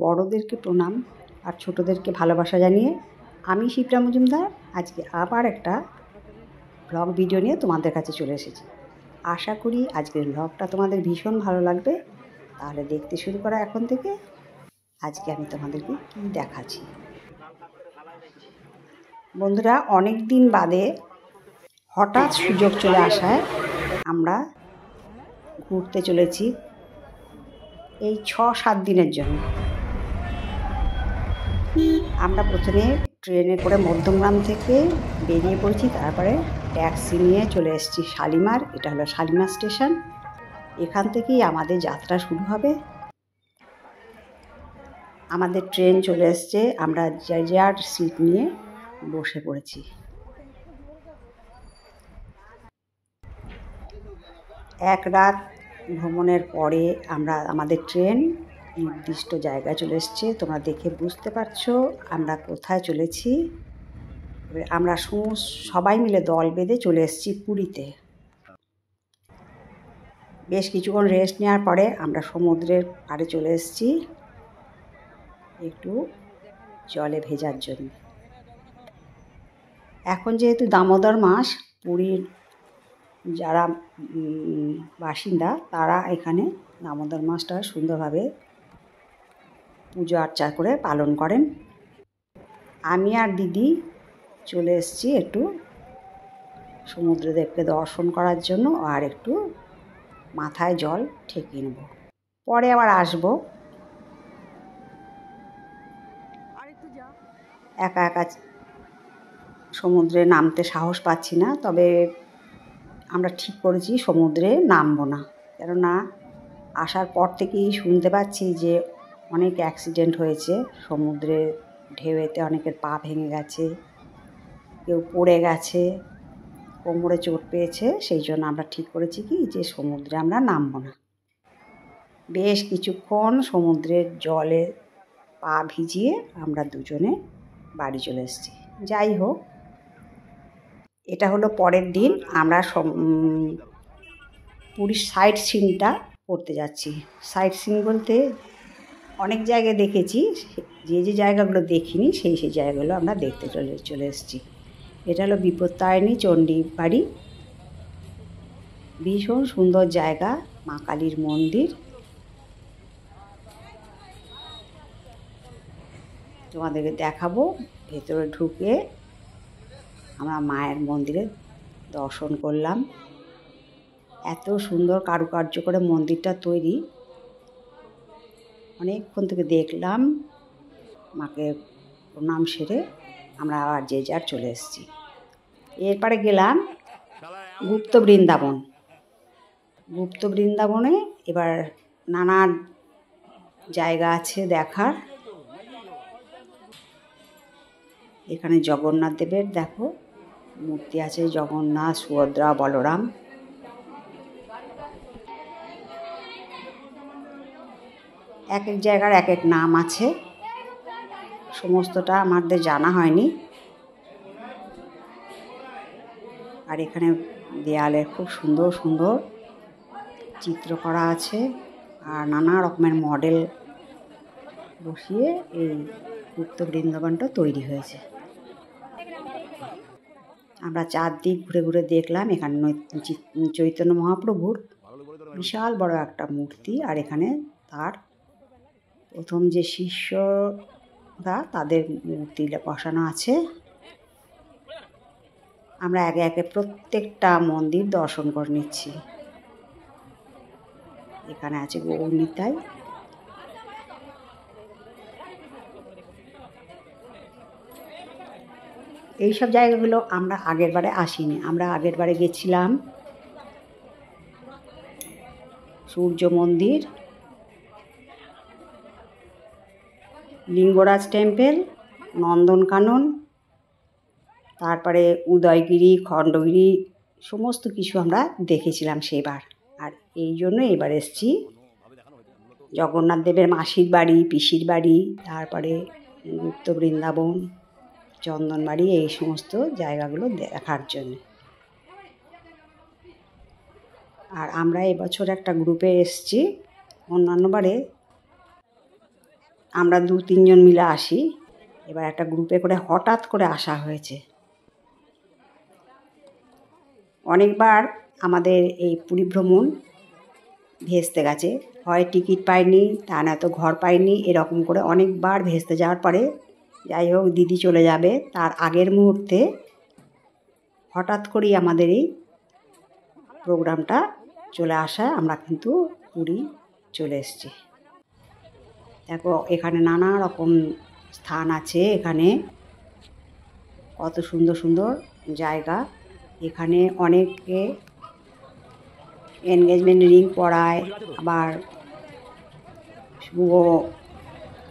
বড়োদেরকে প্রণাম আর ছোটোদেরকে ভালোবাসা জানিয়ে আমি শিপ্রা মজুমদার আজকে আবার একটা ব্লগ ভিডিও নিয়ে তোমাদের কাছে চলে এসেছি। আশা করি আজকের ব্লগটা তোমাদের ভীষণ ভালো লাগবে। তাহলে দেখতে শুরু করা এখন থেকে। আজকে আমি তোমাদেরকে কী দেখাচ্ছি। বন্ধুরা, অনেক দিন বাদে হঠাৎ সুযোগ চলে আসায় আমরা ঘুরতে চলেছি এই 6-7 দিনের জন্য। আমরা প্রথমে ট্রেনে করে মধ্যমগ্রাম থেকে বেরিয়ে পড়েছি, তারপরে ট্যাক্সি নিয়ে চলে এসেছি শালিমার। এটা হলো শালিমার স্টেশন। এখান থেকেই আমাদের যাত্রা শুরু হবে। আমাদের ট্রেন চলে এসছে, আমরা যার সিট নিয়ে বসে পড়েছি। এক রাত ভ্রমণের পরে আমাদের ট্রেন নির্দিষ্ট জায়গায় চলে এসছে। তোমরা দেখে বুঝতে পারছো আমরা কোথায় চলেছি। আমরা সবাই মিলে দল বেঁধে চলে এসেছি পুরীতে। বেশ কিছুক্ষণ রেস্ট নেওয়ার পরে আমরা সমুদ্রের পাড়ে চলে এসেছি একটু জলে ভেজার জন্য। এখন যেহেতু দামোদর মাস, পুরীর যারা বাসিন্দা তারা এখানে দামোদর মাসটা সুন্দরভাবে পুজো আর্চা করে পালন করেন। আমি আর দিদি চলে এসেছি একটু সমুদ্রদেবকে দর্শন করার জন্য আর একটু মাথায় জল ঠেকিয়ে নেব, পরে আবার আসবো। একা একা সমুদ্রে নামতে সাহস পাচ্ছি না, তবে আমরা ঠিক করেছি সমুদ্রে নামবো না। কেননা আসার পর থেকেই শুনতে পাচ্ছি যে অনেক অ্যাক্সিডেন্ট হয়েছে সমুদ্রে ঢেউতে, অনেকের পা ভেঙে গেছে, কেউ পড়ে গেছে, কোমরে চোট পেয়েছে। সেই জন্য আমরা ঠিক করেছি কি যে সমুদ্রে আমরা নামবো না। বেশ কিছুক্ষণ সমুদ্রের জলে পা ভিজিয়ে আমরা দুজনে বাড়ি চলে এসেছি। যাই হোক, এটা হলো পরের দিন। আমরা পুরীর সাইট সিনটা করতে যাচ্ছি। সাইট সিন বলতে অনেক জায়গায় দেখেছি, যে জায়গাগুলো দেখিনি সেই জায়গাগুলো আমরা দেখতে চলে এসেছি। এটা হলো বিপত্তারিণী চণ্ডী বাড়ি, ভীষণ সুন্দর জায়গা, মা কালীর মন্দির। তোমাদেরকে দেখাবো। ভেতরে ঢুকে আমরা মায়ের মন্দিরে দর্শন করলাম। এত সুন্দর কারুকার্য করে মন্দিরটা তৈরি। অনেকক্ষণ থেকে দেখলাম। মাকে প্রণাম সেরে আমরা আবার যে যার চলে এসেছি। এরপরে গেলাম গুপ্ত বৃন্দাবন। গুপ্ত বৃন্দাবনে এবার নানা জায়গা আছে দেখার। এখানে জগন্নাথ দেবের দেখো মূর্তি আছে, জগন্নাথ, সুভদ্রা, বলরাম। এক এক জায়গার এক এক নাম আছে, সমস্তটা আমাদের জানা হয়নি। আর এখানে দেয়ালে খুব সুন্দর সুন্দর চিত্র করা আছে আর নানা রকমের মডেল বসিয়ে এই গুপ্ত বৃন্দাবনটা তৈরি হয়েছে। আমরা চারদিক ঘুরে ঘুরে দেখলাম। এখানে চৈতন্য মহাপ্রভুর বিশাল বড় একটা মূর্তি, আর এখানে তার প্রথম যে শিষ্যরা তাদের মূর্তি বসানো আছে। আমরা একে একে প্রত্যেকটা মন্দির দর্শন করে নিচ্ছি। এখানে আছে গৌর নিতাই। এইসব জায়গাগুলো আমরা আগের বারে আসিনি। আমরা আগের বারে গেছিলাম সূর্য মন্দির, লিঙ্গরাজ টেম্পল, নন্দনকানন, তারপরে উদয়গিরি, খণ্ডগিরি, সমস্ত কিছু আমরা দেখেছিলাম সেবার। আর এই জন্য এবার এসেছি জগন্নাথ দেবের মাসির বাড়ি, পিসির বাড়ি, তারপরে গুপ্ত বৃন্দাবন, চন্দনবাড়ি, এই সমস্ত জায়গাগুলো দেখার জন্য। আর আমরা এবছর একটা গ্রুপে এসেছি। অন্যান্যবারে আমরা 2-3 জন মিলে আসি। এবার একটা গ্রুপে করে হঠাৎ করে আসা হয়েছে। অনেকবার আমাদের এই পুরী ভ্রমণ ভেস্তে গেছে, হয় টিকিট পাইনি, তা না তো ঘর পাইনি, এরকম করে অনেকবার ভেস্তে যাওয়ার পরে যাই হোক দিদি চলে যাবে তার আগের মুহূর্তে হঠাৎ করেই আমাদের এই প্রোগ্রামটা চলে আসায় আমরা কিন্তু পুরী চলে এসেছি। দেখো এখানে নানা রকম স্থান আছে, এখানে কত সুন্দর সুন্দর জায়গা। এখানে অনেকে এনগেজমেন্ট রিং পরায়, আবার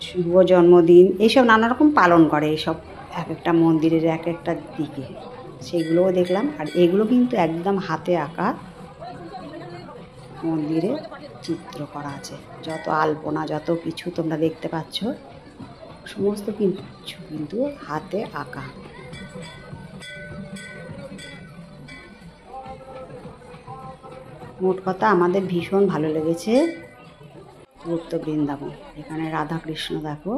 শুভ জন্মদিন এইসব নানা রকম পালন করে, এইসব এক একটা মন্দিরের এক একটা দিকে, সেগুলোও দেখলাম। আর এগুলো কিন্তু একদম হাতে আঁকা মন্দিরে চিত্র করা আছে, যত আলপনা যত কিছু তোমরা দেখতে পাচ্ছ সমস্ত কিছু কিন্তু হাতে আঁকা। মোট কথা আমাদের ভীষণ ভালো লেগেছে গুপ্ত বৃন্দাবন। এখানে রাধা কৃষ্ণ দেখো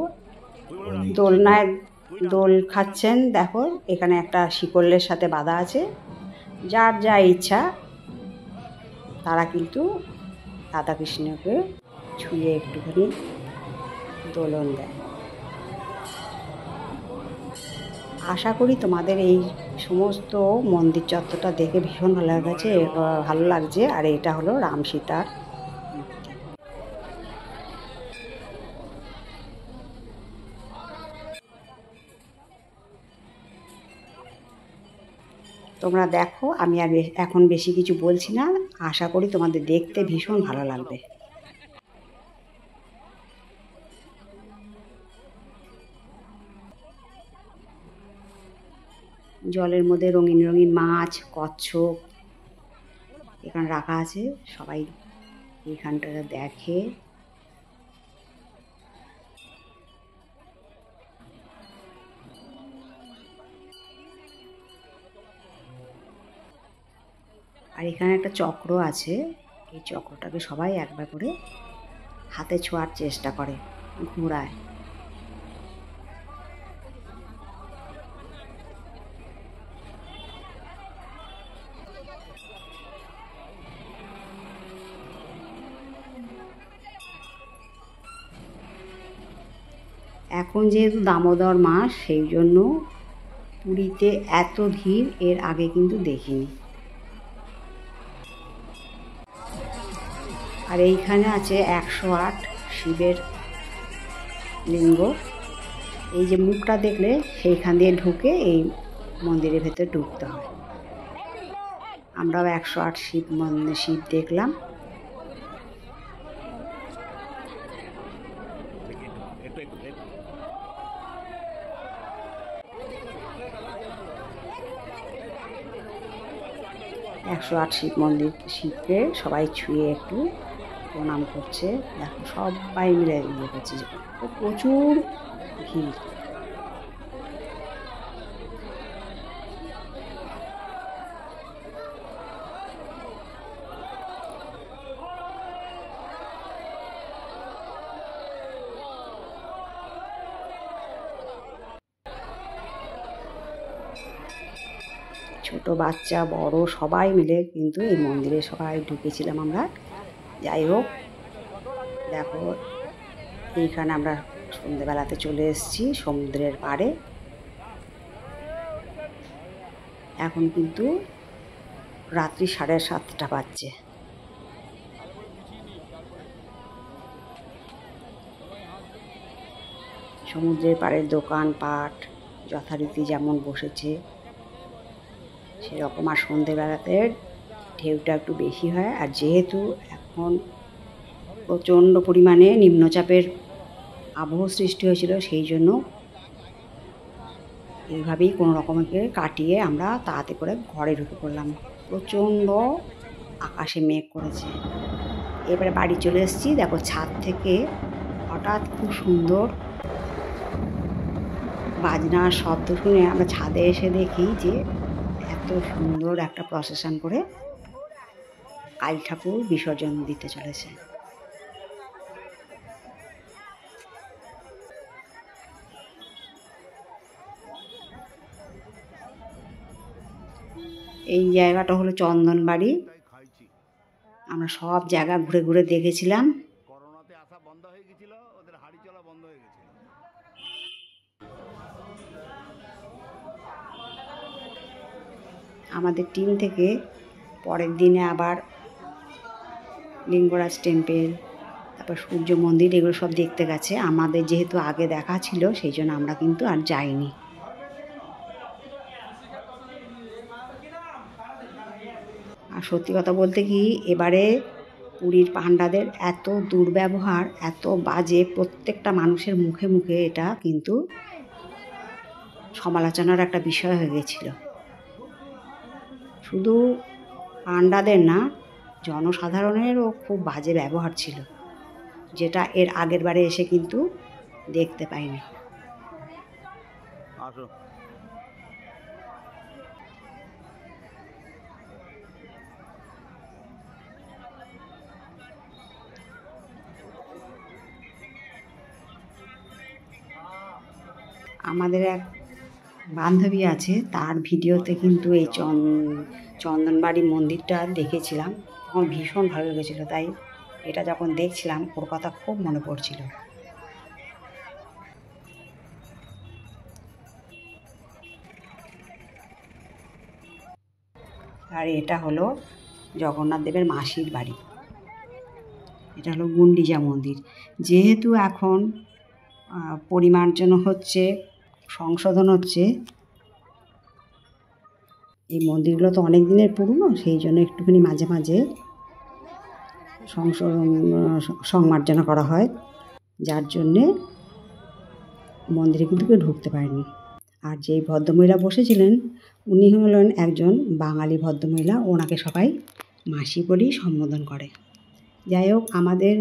দোলনায় দোল খাচ্ছেন, দেখো এখানে একটা শিকলের সাথে বাঁধা আছে, যার যা ইচ্ছা তারা কিন্তু রাধা কৃষ্ণকে ছুঁয়ে একটুখানি দোলন দেয়। আশা করি তোমাদের এই সমস্ত মন্দির চত্বরটা দেখে ভীষণ ভালো লাগছে। আর এটা হলো রাম সীতার মূর্তি। তোমরা দেখো, আমি আর এখন বেশি কিছু বলছি না, আশা করি তোমাদের দেখতে ভীষণ ভালো লাগবে। জলের মধ্যে রঙিন রঙিন মাছ, কচ্ছপ এখানে রাখা আছে, সবাই এইখানটা দেখে। আর এখানে একটা চক্র আছে, এই চক্রটাকে সবাই একবার করে হাতে ছোঁয়ার চেষ্টা করে, ঘোরায়। এখন যেহেতু দামোদর মাস, সেই জন্য পুরীতে এত ভিড় এর আগে কিন্তু দেখিনি। আর এইখানে আছে 108 শিবের লিঙ্গ। এই যে মুখটা দেখলে সেইখান দিয়ে ঢুকে এই মন্দিরের ভেতরে ঢুকতে হয়। আমরাও 108 শিব দেখলাম। একশো আট শিবকে সবাই ছুঁয়ে একটু প্রণাম করছে। দেখো সবাই মিলে ইয়ে করছে, প্রচুর ভিড়। ছোট বাচ্চা বড় সবাই মিলে কিন্তু এই মন্দিরে সবাই ঢুকেছিলাম আমরা। যাই হোক দেখো এইখানে আমরা সন্ধ্যেবেলাতে চলে এসেছি সমুদ্রের পাড়ে। এখন কিন্তু রাত্রি 7:30 বাজছে। সমুদ্রের পাড়ের দোকানপাট যথারীতি যেমন বসেছে সেরকম। আর সন্ধ্যেবেলাতে ঢেউটা একটু বেশি হয়। আর যেহেতু এখন প্রচণ্ড পরিমাণে নিম্নচাপের আবহ সৃষ্টি হয়েছিল, সেই জন্য এইভাবেই কোনো রকমকে কাটিয়ে আমরা তাড়াতাড়ি করে ঘরে ঢুকে পড়লাম। প্রচণ্ড আকাশে মেঘ করেছে। এবারে বাড়ি চলে এসেছি। দেখো ছাদ থেকে হঠাৎ খুব সুন্দর বাজনার শব্দ শুনে আমরা ছাদে এসে দেখি যে এত সুন্দর একটা প্রসেশন করে কালী ঠাকুর বিসর্জন দিতে চলেছে। এই জায়গাটা হলো চন্দনবাড়ি। আমরা সব জায়গা ঘুরে ঘুরে দেখেছিলাম। আমাদের টিম থেকে পরের দিনে আবার লিঙ্গরাজ টেম্পেল, তারপর সূর্য মন্দির, এগুলো সব দেখতে গেছে। আমাদের যেহেতু আগে দেখা ছিল সেই জন্য আমরা কিন্তু আর যাইনি। আর সত্যি কথা বলতে কি, এবারে পুরীর পাণ্ডাদের এত দুর্ব্যবহার, এত বাজে, প্রত্যেকটা মানুষের মুখে মুখে এটা কিন্তু সমালোচনার একটা বিষয় হয়ে গেছিল। শুধু পাণ্ডাদের না, জনসাধারণেরও খুব বাজে ব্যবহার ছিল, যেটা এর আগের বারে এসে কিন্তু দেখতে পাইনি। আমাদের এক বান্ধবী আছে, তার ভিডিওতে কিন্তু এই চন্দনবাড়ি মন্দিরটা দেখেছিলাম, তখন ভীষণ ভালো লেগেছিলো। তাই এটা যখন দেখছিলাম ওর কথা খুব মনে পড়ছিল। আর এটা হলো জগন্নাথ দেবের মাসির বাড়ি। এটা হলো গুন্ডিচা মন্দির। যেহেতু এখন পরিমার্জন হচ্ছে, সংশোধন হচ্ছে, এই মন্দিরগুলো তো অনেক দিনের পুরনো, সেই জন্য একটুখানি মাঝে মাঝে সংমার্জনা করা হয়, যার জন্যে মন্দিরে কিন্তু কেউ ঢুকতে পারেনি। আর যেই ভদ্রমহিলা বসেছিলেন উনি হলেন একজন বাঙালি ভদ্রমহিলা, ওনাকে সবাই মাসি বলেই সম্বোধন করে। যাই হোক, আমাদের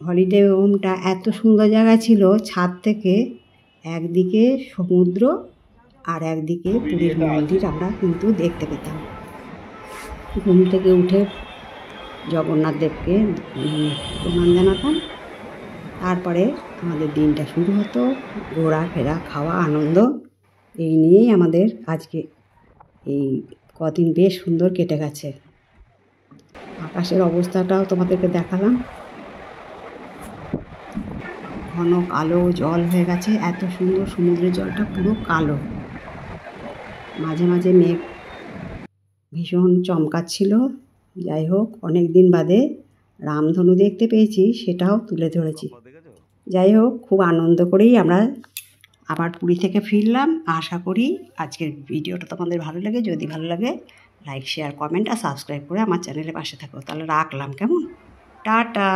হলিডে হোমটা এত সুন্দর জায়গা ছিল, ছাদ থেকে একদিকে সমুদ্র আর একদিকে পুরীর মন্দির আমরা কিন্তু দেখতে পেতাম। ঘুম থেকে উঠে জগন্নাথ দেবকে প্রণাম জানাতাম, তারপরে আমাদের দিনটা শুরু হতো। ঘোরাফেরা, খাওয়া, আনন্দ, এই নিয়েই আমাদের আজকে এই কদিন বেশ সুন্দর কেটে গেছে। আকাশের অবস্থাটাও তোমাদেরকে দেখালাম, ঘন কালো জল হয়ে গেছে, এত সুন্দর সমুদ্রের জলটা পুরো কালো, মাঝে মাঝে মেঘ ভীষণ চমকাচ্ছিল। যাই হোক, অনেক দিন বাদে রামধনু দেখতে পেয়েছি, সেটাও তুলে ধরেছি। যাই হোক, খুব আনন্দ করেই আমরা আবার পুরী থেকে ফিরলাম। আশা করি আজকের ভিডিওটা তোমাদের ভালো লাগে। যদি ভালো লাগে লাইক, শেয়ার, কমেন্ট আর সাবস্ক্রাইব করে আমার চ্যানেলের পাশে থাকো। তাহলে রাখলাম, কেমন? টাটা।